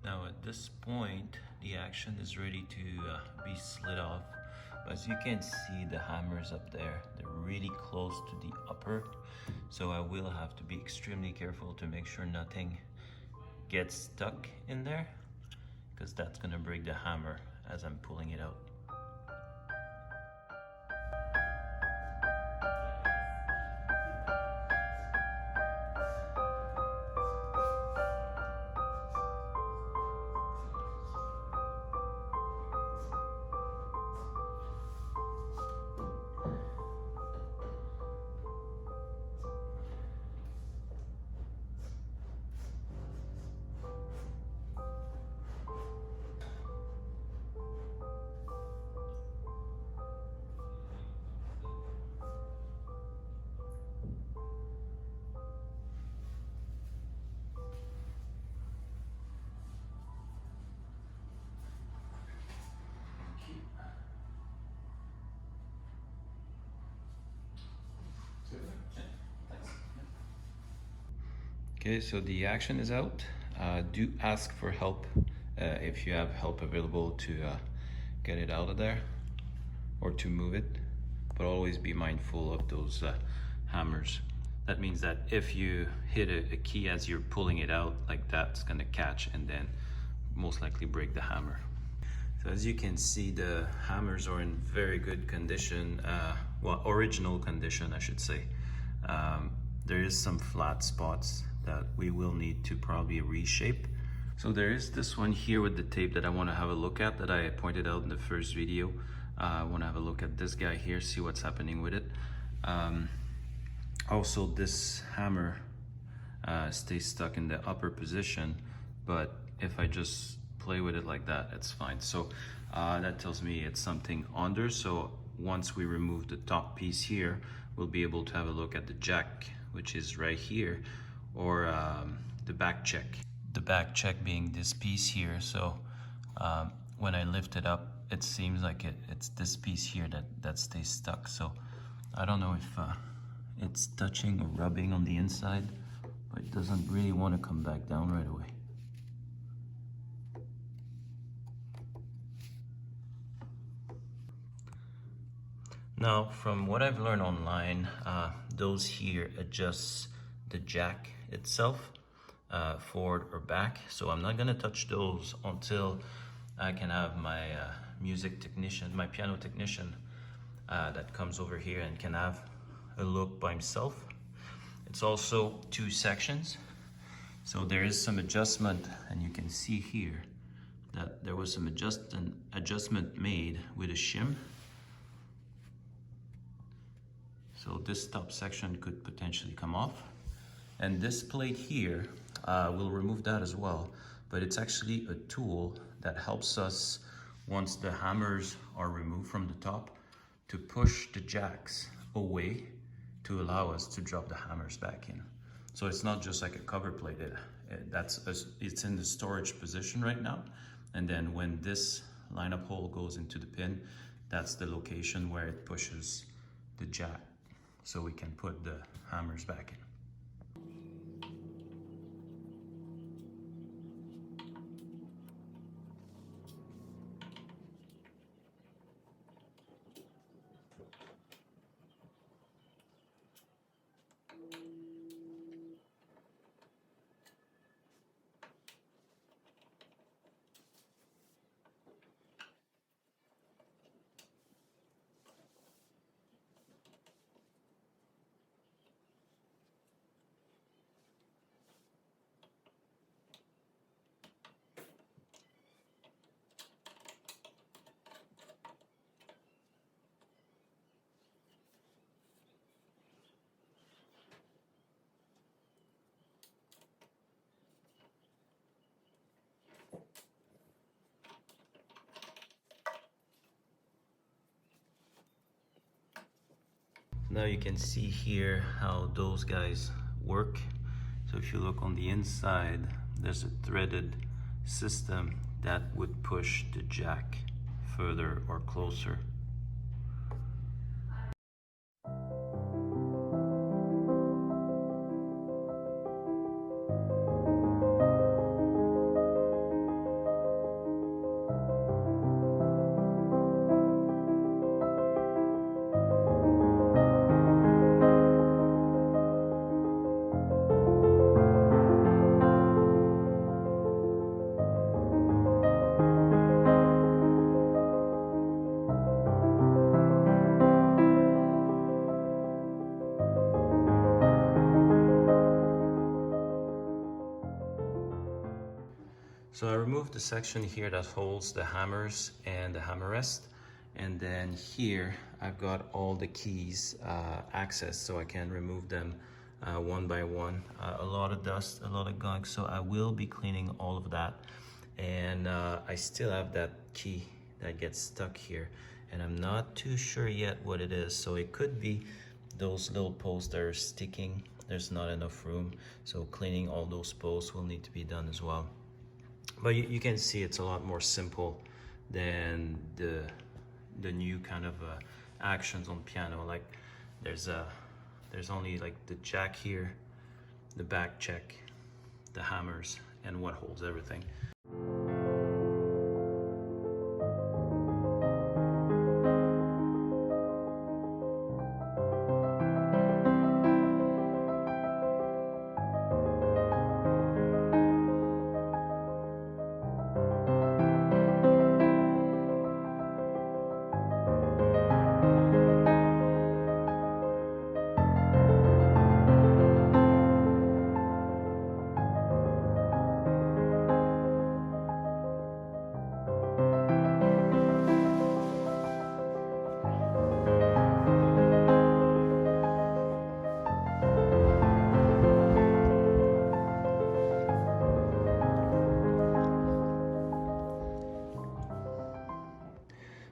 Now at this point, the action is ready to be slid off. But as you can see, the hammers up there, they're really close to the upper. So I will have to be extremely careful to make sure nothing gets stuck in there, because that's gonna break the hammer as I'm pulling it out. Okay, so the action is out. Do ask for help if you have help available to get it out of there or to move it, but always be mindful of those hammers. That means that if you hit a key as you're pulling it out, like that's gonna catch and then most likely break the hammer. So as you can see, the hammers are in very good condition, well, original condition, I should say. There is some flat spots that we will need to probably reshape. So there is this one here with the tape that I want to have a look at, that I pointed out in the first video. I want to have a look at this guy here, see what's happening with it. Also, this hammer stays stuck in the upper position, but if I just play with it like that, it's fine. So that tells me it's something under. So once we remove the top piece here, we'll be able to have a look at the jack, which is right here, or the back check. The back check being this piece here. So when I lift it up, it seems like it's this piece here that stays stuck. So I don't know if it's touching or rubbing on the inside, but it doesn't really want to come back down right away. Now, from what I've learned online, those here adjust the jack itself, forward or back. So I'm not gonna touch those until I can have my music technician, my piano technician that comes over here and can have a look by himself. It's also 2 sections. So there is some adjustment, and you can see here that there was some adjustment made with a shim. So this top section could potentially come off. And this plate here, we'll remove that as well. But it's actually a tool that helps us, once the hammers are removed from the top, to push the jacks away to allow us to drop the hammers back in. So it's not just like a cover plate. It's in the storage position right now. And then when this lineup hole goes into the pin, that's the location where it pushes the jack, so we can put the hammers back in. now you can see here how those guys work. So if you look on the inside, there's a threaded system that would push the jack further or closer. So I removed the section here that holds the hammers and the hammer rest, and then here I've got all the keys access, so I can remove them one by one. A lot of dust, a lot of gunk, so I will be cleaning all of that. And I still have that key that gets stuck here, and I'm not too sure yet what it is. So it could be those little posts that are sticking. There's not enough room, so cleaning all those posts will need to be done as well. But you can see it's a lot more simple than the new kind of actions on piano. Like there's only like the jack here, the back check, the hammers, and what holds everything.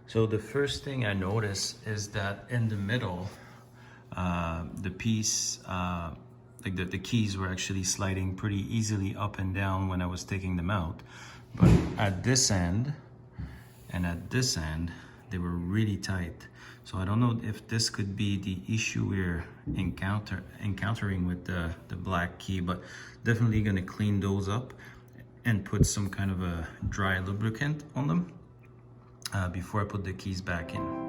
So the first thing I noticed is that in the middle, the piece, like the keys were actually sliding pretty easily up and down when I was taking them out. But at this end and at this end, they were really tight. So I don't know if this could be the issue we're encountering with the black key, but definitely gonna clean those up and put some kind of a dry lubricant on them before I put the keys back in.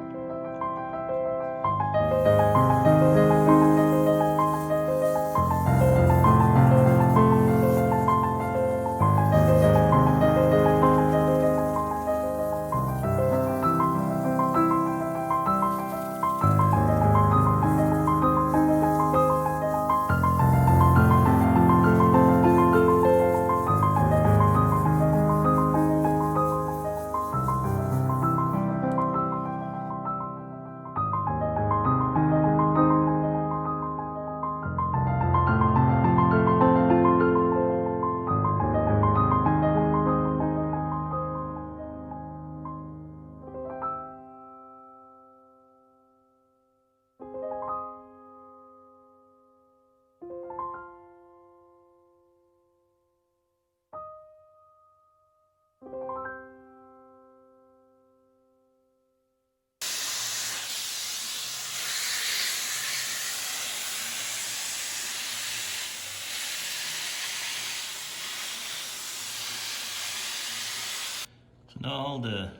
Now all the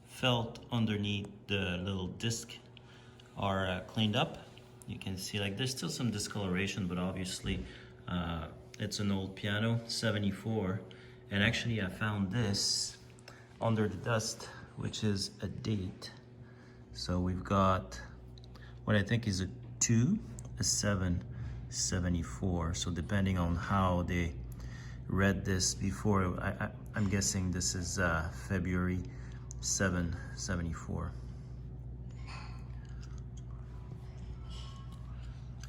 felt underneath the little disc are cleaned up. You can see like there's still some discoloration, but obviously it's an old piano, 74. And actually I found this under the dust, which is a date. So we've got what I think is a 2, a 7, 74. So depending on how they read this before, I'm guessing this is February 7, 74.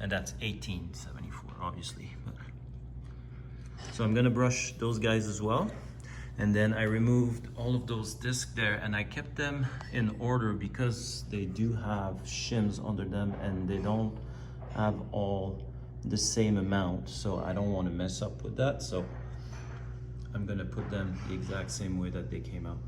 And that's 1874, obviously. So I'm gonna brush those guys as well. And then I removed all of those discs there, and I kept them in order because they do have shims under them and they don't have all the same amount, so I don't want to mess up with that. So I'm gonna put them the exact same way that they came out.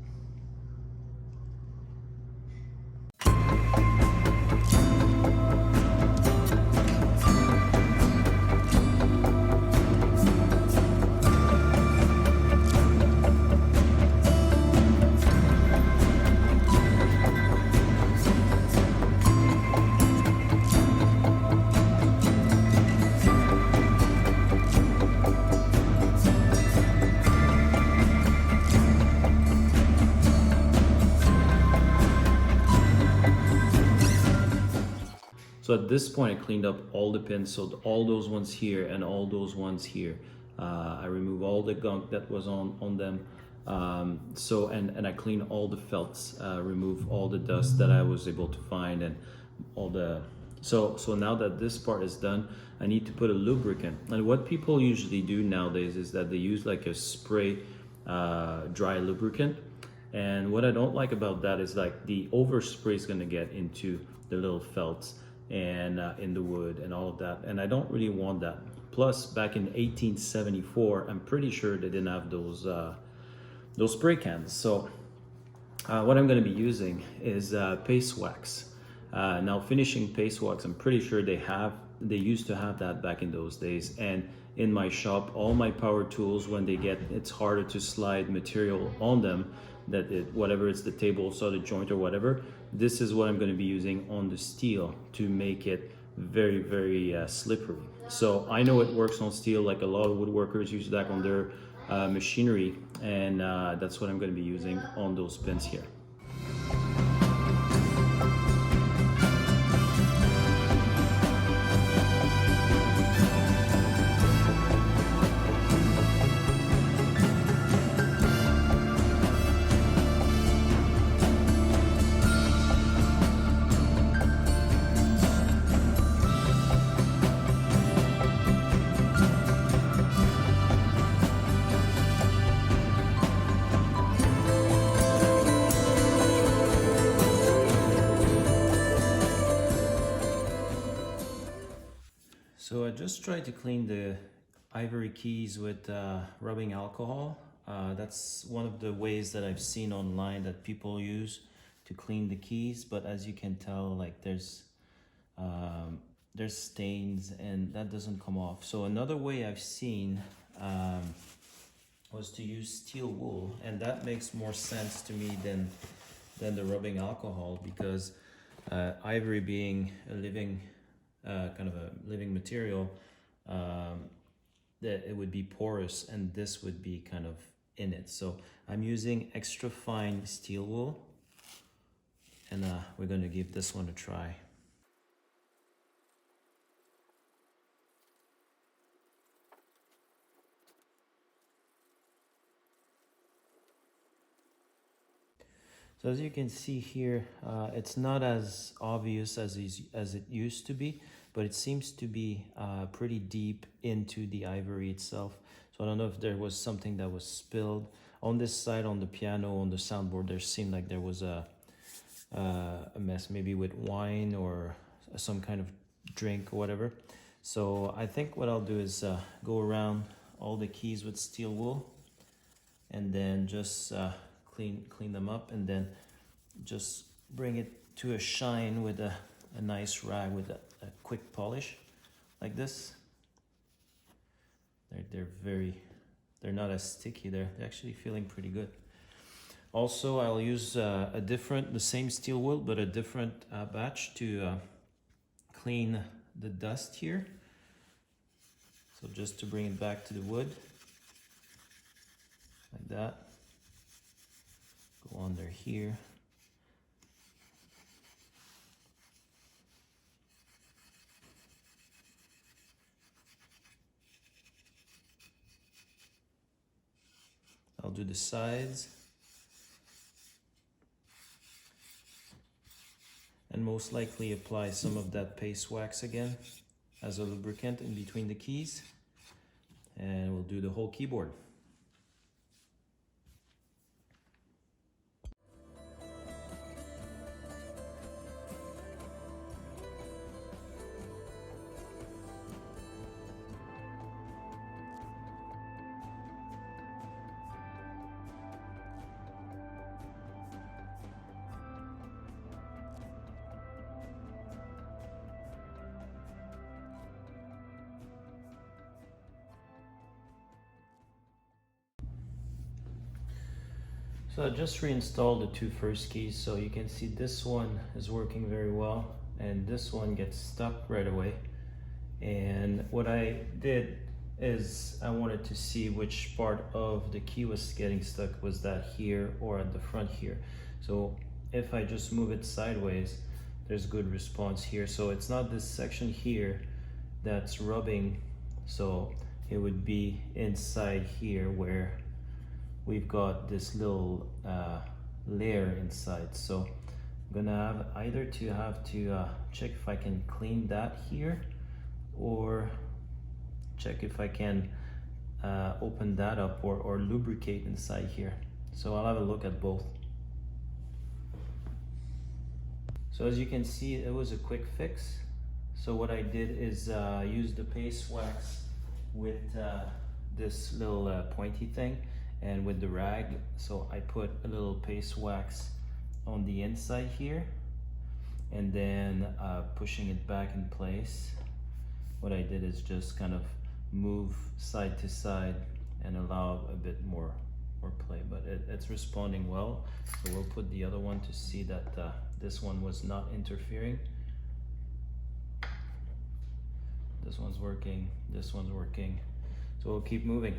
So at this point, I cleaned up all the pins, so all those ones here and all those ones here. I removed all the gunk that was on them. And I cleaned all the felts, remove all the dust that I was able to find, and all the. So now that this part is done, I need to put a lubricant. And what people usually do nowadays is that they use like a spray dry lubricant. And what I don't like about that is like the overspray is going to get into the little felts and in the wood and all of that, and I don't really want that. Plus, back in 1874, I'm pretty sure they didn't have those spray cans. So what I'm going to be using is paste wax. Now, finishing paste wax, I'm pretty sure they used to have that back in those days. And in my shop, all my power tools, when it's harder to slide material on them, whatever it's the table saw, the joint or whatever, this is what I'm going to be using on the steel to make it very, very slippery. So I know it works on steel, like a lot of woodworkers use that on their machinery, and that's what I'm going to be using on those pins here. So I just tried to clean the ivory keys with rubbing alcohol. That's one of the ways that I've seen online that people use to clean the keys. But as you can tell, like there's stains and that doesn't come off. So another way I've seen was to use steel wool, and that makes more sense to me than the rubbing alcohol, because ivory being a living kind of a living material, that it would be porous and this would be kind of in it. So I'm using extra fine steel wool, and we're going to give this one a try. So as you can see here, it's not as obvious as it used to be, but it seems to be pretty deep into the ivory itself. So I don't know if there was something that was spilled. On this side, on the piano, on the soundboard, there seemed like there was a mess, maybe with wine or some kind of drink or whatever. So I think what I'll do is go around all the keys with steel wool, and then just clean them up, and then just bring it to a shine with a nice rag with a quick polish like this. They're not as sticky. They're actually feeling pretty good. Also, I'll use the same steel wool but a different batch to clean the dust here. So just to bring it back to the wood like that. Go under here. I'll do the sides. And most likely apply some of that paste wax again as a lubricant in between the keys. And we'll do the whole keyboard. So I just reinstalled the two first keys, so you can see this one is working very well and this one gets stuck right away. And what I did is I wanted to see which part of the key was getting stuck. Was that here or at the front here? So if I just move it sideways, there's good response here. So it's not this section here that's rubbing, so it would be inside here where we've got this little layer inside. So I'm gonna have either to check if I can clean that here, or check if I can open that up or lubricate inside here. So I'll have a look at both. So as you can see, it was a quick fix. So what I did is use the paste wax with this little pointy thing and with the rag. So I put a little paste wax on the inside here and then pushing it back in place. What I did is just kind of move side to side and allow a bit more play, but it's responding well. So we'll put the other one to see that this one was not interfering. This one's working, this one's working. So we'll keep moving.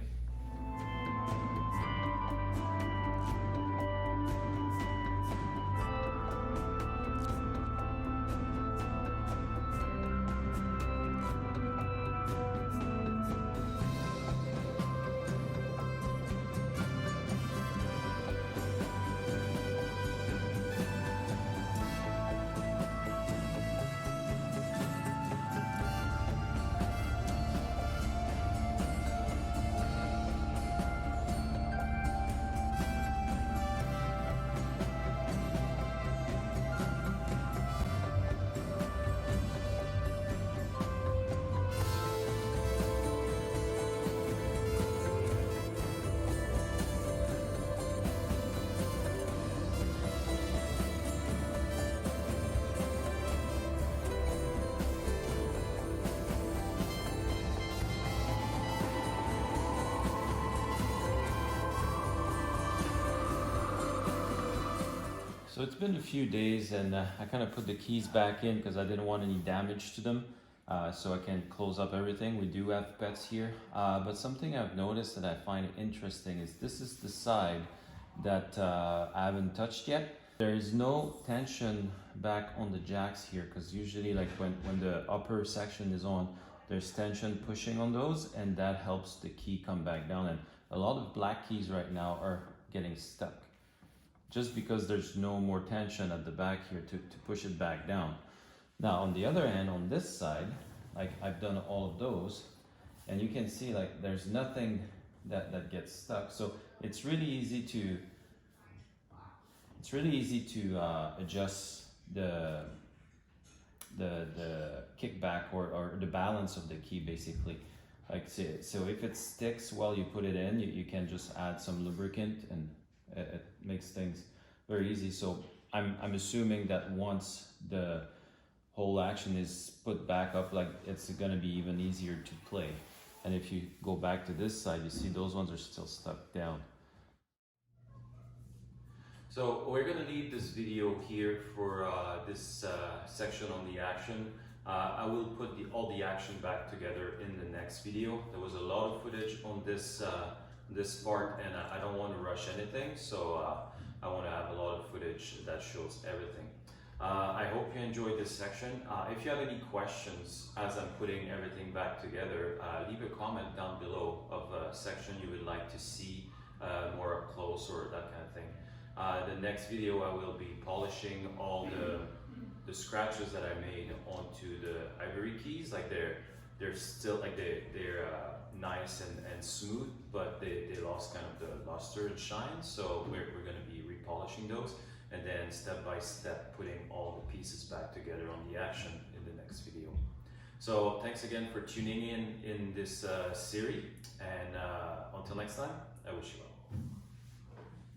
So it's been a few days and I kind of put the keys back in because I didn't want any damage to them, so I can close up everything. We do have pets here, but something I've noticed that I find interesting is this is the side that I haven't touched yet. There is no tension back on the jacks here, because usually like when the upper section is on, there's tension pushing on those and that helps the key come back down. And a lot of black keys right now are getting stuck, just because there's no more tension at the back here to push it back down. Now on the other hand, on this side, like I've done all of those, and you can see like there's nothing that gets stuck. So it's really easy to adjust the kickback or the balance of the key basically. Like so if it sticks while you put it in, you can just add some lubricant and it makes things very easy. So I'm assuming that once the whole action is put back up, like it's gonna be even easier to play. And if you go back to this side, you see those ones are still stuck down. So we're gonna leave this video here for this section on the action. I will put all the action back together in the next video. There was a lot of footage on this part, and I don't want to rush anything, so I want to have a lot of footage that shows everything. I hope you enjoyed this section. If you have any questions as I'm putting everything back together, leave a comment down below of a section you would like to see more up close or that kind of thing. The next video I will be polishing all the scratches that I made onto the ivory keys. Like they're still like they're nice and smooth, but they lost kind of the luster and shine. So we're going to be repolishing those, and then step by step putting all the pieces back together on the action in the next video. So thanks again for tuning in this series, and until next time, I wish you well.